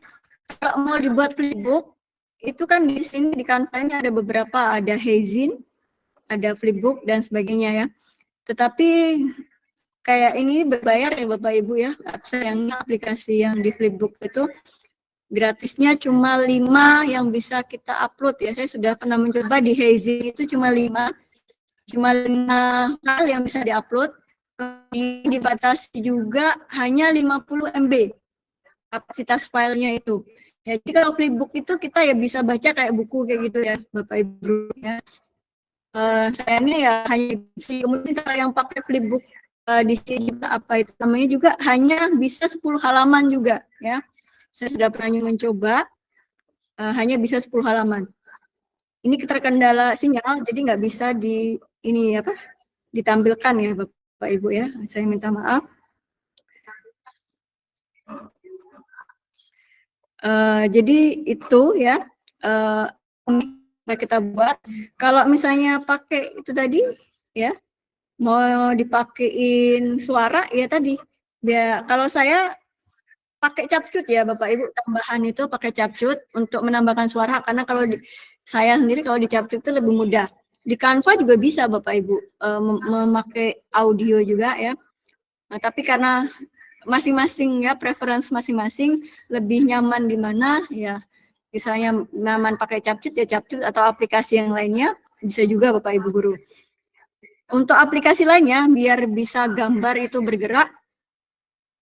S3: Kalau mau dibuat flipbook, itu kan di sini di Canva ini ada beberapa, ada Hazin, ada flipbook dan sebagainya ya. Tetapi kayak ini berbayar ya Bapak Ibu ya. Sayangnya aplikasi yang di flipbook itu gratisnya cuma 5 yang bisa kita upload ya. Saya sudah pernah mencoba di Hazin itu cuma 5 hal yang bisa diupload. Dibatasi juga hanya 50 MB kapasitas filenya itu. Ya, jadi kalau flipbook itu kita ya bisa baca kayak buku kayak gitu ya Bapak Ibu ya. Sayangnya ya hanya kemudian kalau yang pakai flipbook di sini juga apa itu namanya juga hanya bisa 10 halaman juga ya. Saya sudah pernah mencoba hanya bisa 10 halaman. Ini terkendala sinyal jadi nggak bisa ditampilkan ya Bapak Ibu ya. Saya minta maaf. Jadi itu ya kita buat. Kalau misalnya pakai itu tadi ya, mau dipakein suara ya tadi. Kalau saya pakai capcut ya Bapak Ibu, tambahan itu pakai capcut untuk menambahkan suara, karena kalau saya sendiri kalau di capcut itu lebih mudah. Di Canva juga bisa Bapak Ibu memakai audio juga ya. Nah, tapi karena masing-masing ya, preference masing-masing lebih nyaman di mana ya, misalnya nyaman pakai capcut ya capcut, atau aplikasi yang lainnya bisa juga Bapak Ibu guru. Untuk aplikasi lainnya biar bisa gambar itu bergerak,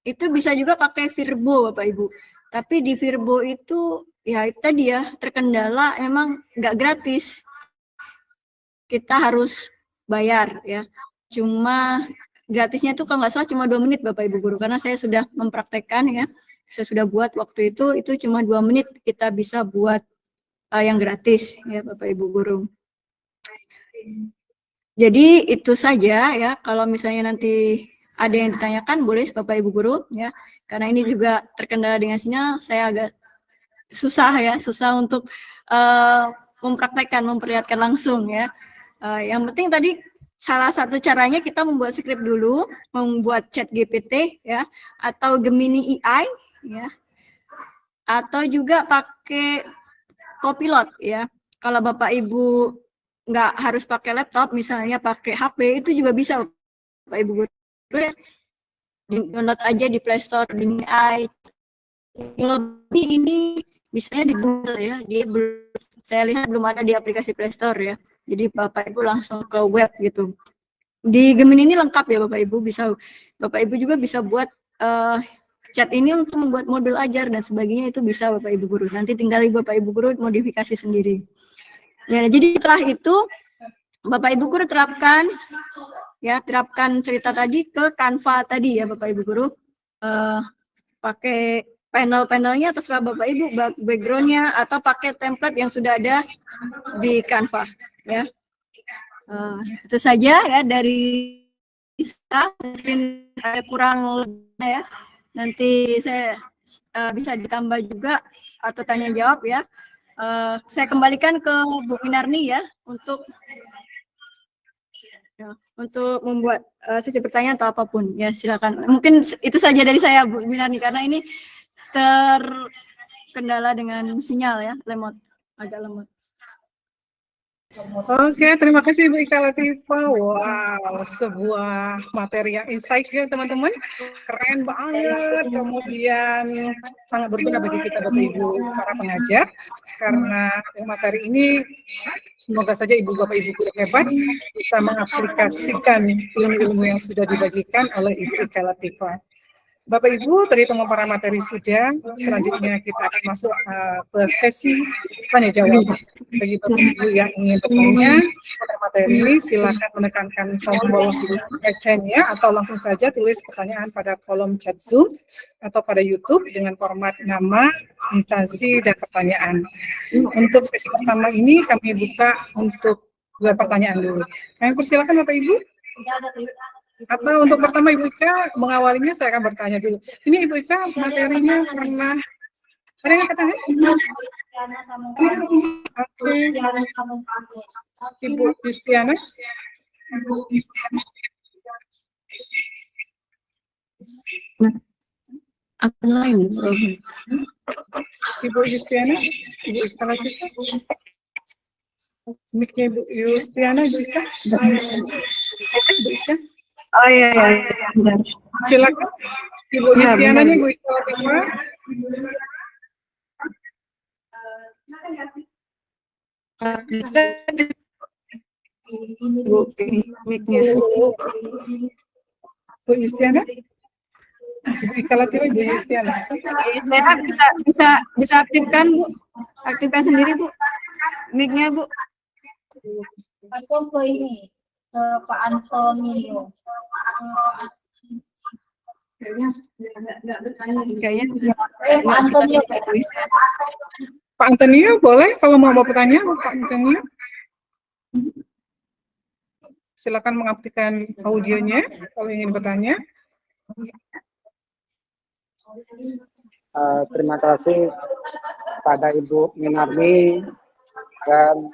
S3: itu bisa juga pakai Virbo Bapak Ibu. Tapi di Virbo itu ya tadi ya, terkendala emang nggak gratis. Kita harus bayar ya. Cuma gratisnya itu kalau nggak salah cuma 2 menit Bapak Ibu guru, karena saya sudah mempraktekkan ya. Saya sudah buat waktu itu cuma 2 menit kita bisa buat yang gratis ya Bapak Ibu guru. Jadi itu saja ya, kalau misalnya nanti ada yang ditanyakan boleh Bapak Ibu guru ya, karena ini juga terkendala dengan sinyal, saya agak susah untuk mempraktekkan, memperlihatkan langsung ya. Yang penting tadi salah satu caranya kita membuat skrip dulu, membuat chat GPT ya, atau Gemini AI ya, atau juga pakai Copilot ya. Kalau Bapak Ibu nggak harus pakai laptop, misalnya pakai HP, itu juga bisa Bapak Ibu guru ya. Download aja di Play Store Gemini AI. Lebih ini bisanya di Google ya, saya lihat belum ada di aplikasi Play Store ya. Jadi Bapak Ibu langsung ke web gitu. Di Gemini ini lengkap ya Bapak Ibu, Bapak Ibu juga bisa buat chat ini untuk membuat modul ajar dan sebagainya, itu bisa Bapak Ibu guru. Nanti tinggal Bapak Ibu guru modifikasi sendiri. Ya, jadi setelah itu Bapak Ibu guru terapkan cerita tadi ke Canva tadi ya Bapak Ibu guru. Pakai panel-panelnya terserah Bapak Ibu, backgroundnya, atau pakai template yang sudah ada di Canva ya. Itu saja ya dari saya, mungkin ada kurang lebih ya, nanti saya bisa ditambah juga atau tanya jawab ya. Saya kembalikan ke Bu Winarni ya untuk membuat sesi pertanyaan atau apapun ya, silakan. Mungkin itu saja dari saya Bu Winarni, karena ini terkendala dengan sinyal ya, agak lemot.
S1: Oke, terima kasih Bu Ika Latifah. Wow, sebuah materi yang insightful teman-teman. Keren banget, kemudian sangat berguna bagi kita Bapak Ibu para pengajar. Karena materi ini semoga saja Ibu Bapak Ibu guru hebat bisa mengaplikasikan ilmu-ilmu yang sudah dibagikan oleh Ibu Ika Latifah. Bapak Ibu, tadi teman para materi sudah, selanjutnya kita akan masuk ke sesi tanya jawab. Bagi Bapak Ibu yang ingin bertanya pada materi ini, silakan menekankan tombol S-nya atau langsung saja tulis pertanyaan pada kolom chat Zoom atau pada YouTube dengan format nama, instansi, dan pertanyaan. Untuk sesi pertama ini kami buka untuk 2 pertanyaan dulu. Kami persilakan Bapak Ibu. Atau untuk pertama Ibu Ika mengawalinya, saya akan bertanya dulu. Ini Ibu Ika materinya pernah ada yang angkat tangan? Oke. Ibu Yustiana.
S3: Akun lain.
S1: Ibu Yustiana, Ibu Ika Latifah. Mic-nya Ibu Yustiana, Ibu Ika. Ibu Ika.
S3: Oh iya.
S1: Silakan. Ibu Yustiana, Ibu Ika Latifah.
S3: Bu, mic-nya.
S1: Bu Yustiana. Ibu Ika Latifah, Ibu Yustiana.
S3: Bisa aktifkan Bu. Aktifkan sendiri Bu. Mic-nya Bu.
S5: Aku ke ini, ke Pak Antonio.
S3: Kayaknya
S5: Pak Antonio.
S1: Pak Antonio, boleh kalau mau bertanya, Pak Antonio. Silakan mengaktifkan audionya kalau ingin bertanya.
S6: Terima kasih pada Ibu Minarni dan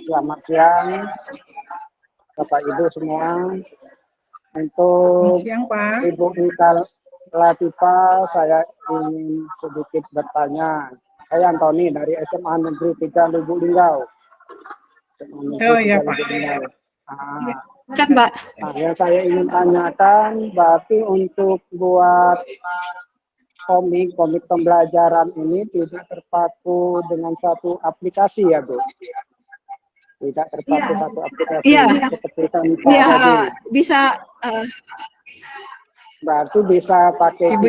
S6: selamat siang Bapak Ibu semua. Untuk
S1: Siang, Pak.
S6: Ibu Ika Latifah, saya ingin sedikit bertanya. Saya Antoni dari SMA Negeri 3 Lubuk Linggau.
S1: Oh iya, Pak.
S3: Kan, Mbak?
S6: Nah, yang saya ingin tanyakan, berarti untuk buat komik pembelajaran ini tidak terpaku dengan satu aplikasi ya, Bu? Tidak terpaku satu aplikasi seperti Canva tadi.
S3: Bisa.
S6: Berarti bisa pakai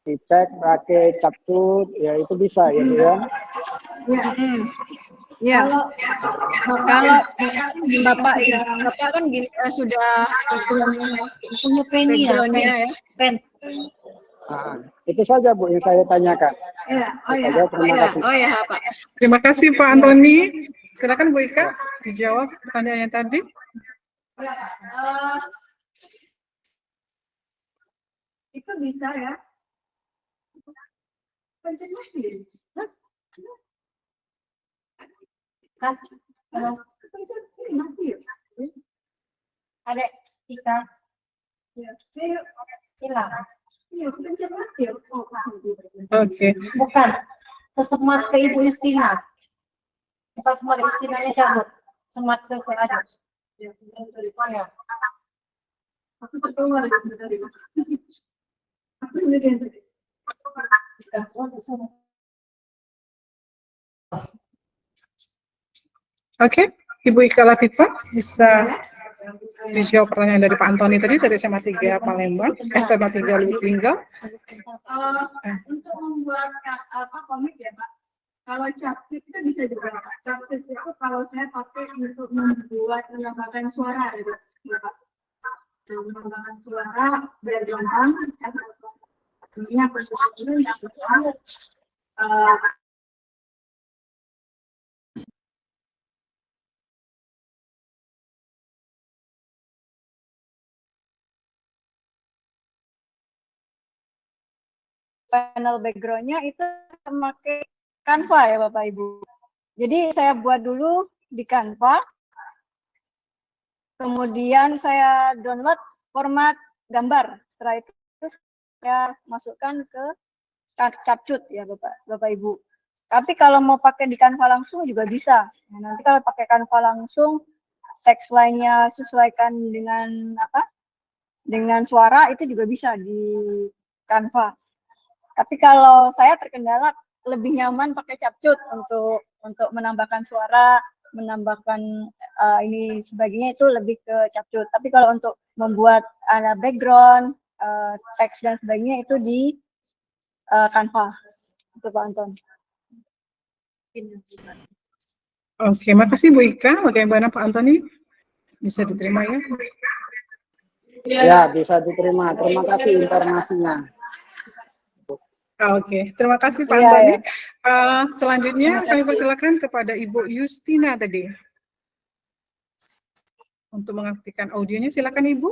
S6: titek, pakai capcut, ya itu bisa ya, Bu ya?
S3: Ya, kalau Bapak kan gini, sudah
S5: Punya pen ya,
S3: background-nya ya.
S5: pen.
S6: Nah, itu saja Bu yang saya tanyakan. Terima kasih.
S3: Oh ya, Pak.
S1: Terima kasih Pak Antoni. Silakan Bu Ika dijawab pertanyaan yang tadi.
S3: Itu bisa ya.
S5: Adek, Ika. Hilang.
S1: Oke.
S5: Bukan. Kesemat ke Ibu Justina. Bukan semat Justinanya cabut. Semat ke Adek. Ya.
S3: Aku terkeluar dari aku ini.
S1: Oke, Ibu Ika Latifah bisa dijawab pertanyaan dari Pak Antoni tadi dari SMA 3 Palembang, SMA 3 Lubuk Linggau.
S3: Untuk membuat komik ya Pak, kalau capcut itu bisa juga Pak. Capcut itu kalau saya pakai untuk membuat menambahkan suara gitu Pak. Menambahkan suara biar gampang. Ini posisinya yang panel background-nya itu memakai Canva ya Bapak Ibu. Jadi saya buat dulu di Canva, kemudian saya download format gambar. Setelah itu saya masukkan ke capcut ya Bapak Ibu. Tapi kalau mau pakai di Canva langsung juga bisa. Nah, nanti kalau pakai Canva langsung, teks line-nya sesuaikan dengan dengan suara itu juga bisa di Canva. Tapi kalau saya terkendala lebih nyaman pakai capcut untuk menambahkan suara, menambahkan ini sebagainya itu lebih ke capcut. Tapi kalau untuk membuat background, teks dan sebagainya itu di Canva. Itu Pak Anton.
S1: Oke, makasih Bu Ika. Bagaimana Pak Antoni? Bisa diterima ya?
S6: Ya, bisa diterima. Terima kasih informasinya.
S1: Oke, terima kasih Pak Antoni. Selanjutnya kami persilakan kepada Ibu Justina tadi. Untuk mengaktifkan audionya, silakan Ibu.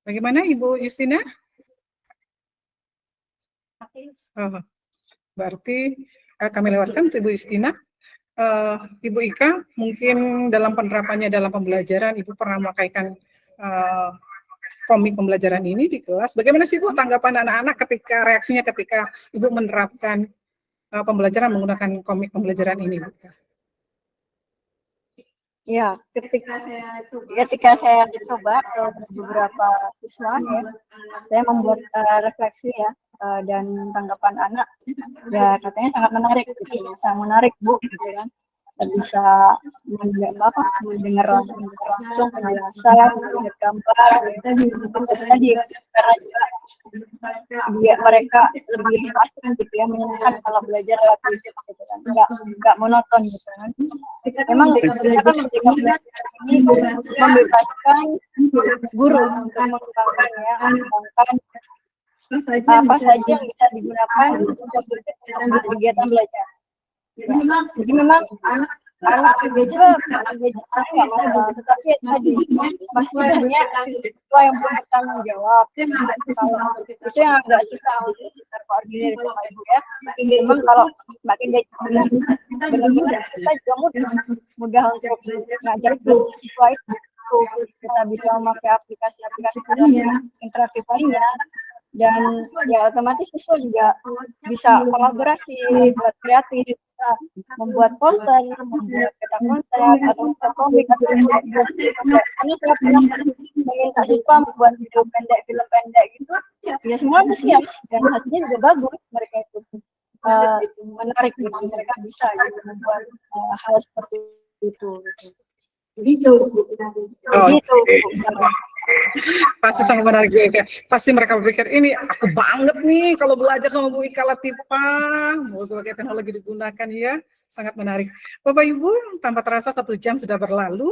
S1: Bagaimana Ibu Justina? Oh, berarti kami lewatkan Ibu Justina. Ibu Ika, mungkin dalam penerapannya dalam pembelajaran, Ibu pernah memakaikan komik pembelajaran ini di kelas. Bagaimana sih Bu tanggapan anak-anak ketika reaksinya ketika Ibu menerapkan pembelajaran menggunakan komik pembelajaran ini?
S3: Ya, ketika saya coba ke beberapa siswa ya, saya membuat refleksi ya dan tanggapan anak ya katanya sangat menarik gitu, sangat menarik Bu gitu kan. Bisa mendengar langsung penjelasan, melihat gambar, tadi karena juga biar mereka lebih asing gitu ya, menyenangkan kalau belajar lewat gadget gitu kan, nggak monoton gitu kan. Memang kebijakan belajar ini membebaskan guru untuk mengembangkan
S7: apa saja yang bisa digunakan untuk kegiatan belajar. Jadi memang anak juga nggak masalah, tetapi tadi maksudnya siswa yang bertanggung jawab. Kalau itu yang agak susah untuk terkoordinir sama ibu ya. Memang kalau Mbak Kinda benar-benar kita juga mudah untuk ngajar siswa itu, kita bisa memakai aplikasi-aplikasi interaktif lainnya. Dan ya otomatis siswa juga bisa kolaborasi, buat kreatif, bisa membuat poster, membuat peta konsep atau komik karena saya pernah meminta siswa membuat video pendek, film pendek gitu, ya semua antusias dan hasilnya juga bagus. Mereka itu menarik gitu, mereka bisa gitu, membuat hal seperti itu. Gitu.
S1: Pasti sangat menarik juga. Pasti mereka berpikir, ini aku banget nih kalau belajar sama Bu Ika Latifah, berbagai teknologi digunakan ya, sangat menarik. Bapak Ibu, tanpa terasa 1 jam sudah berlalu.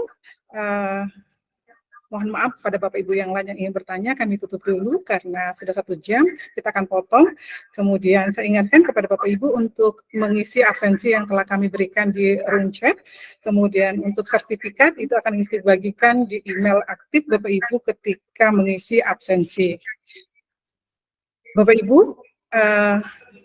S1: Mohon maaf pada Bapak Ibu yang lain yang ingin bertanya, kami tutup dulu karena sudah 1 jam, kita akan potong. Kemudian saya ingatkan kepada Bapak Ibu untuk mengisi absensi yang telah kami berikan di room chat. Kemudian untuk sertifikat itu akan dibagikan di email aktif Bapak Ibu ketika mengisi absensi. Bapak Ibu,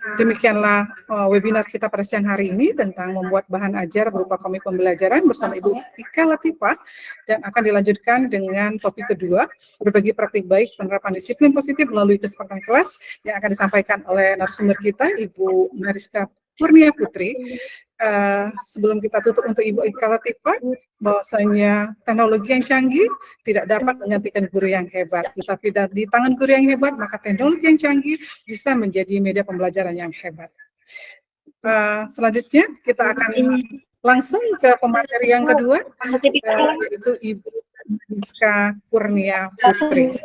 S1: demikianlah webinar kita pada siang hari ini tentang membuat bahan ajar berupa komik pembelajaran bersama Ibu Ika Latifah, dan akan dilanjutkan dengan topik kedua, berbagi praktik baik penerapan disiplin positif melalui kesepakatan kelas yang akan disampaikan oleh narasumber kita Ibu Mariska Kurnia Putri. Sebelum kita tutup untuk Ibu Ika Latifah, bahwasanya teknologi yang canggih tidak dapat menggantikan guru yang hebat, tetapi di tangan guru yang hebat maka teknologi yang canggih bisa menjadi media pembelajaran yang hebat. Selanjutnya kita akan langsung ke pemateri yang kedua, yaitu Ibu Mariska Kurnia Putri.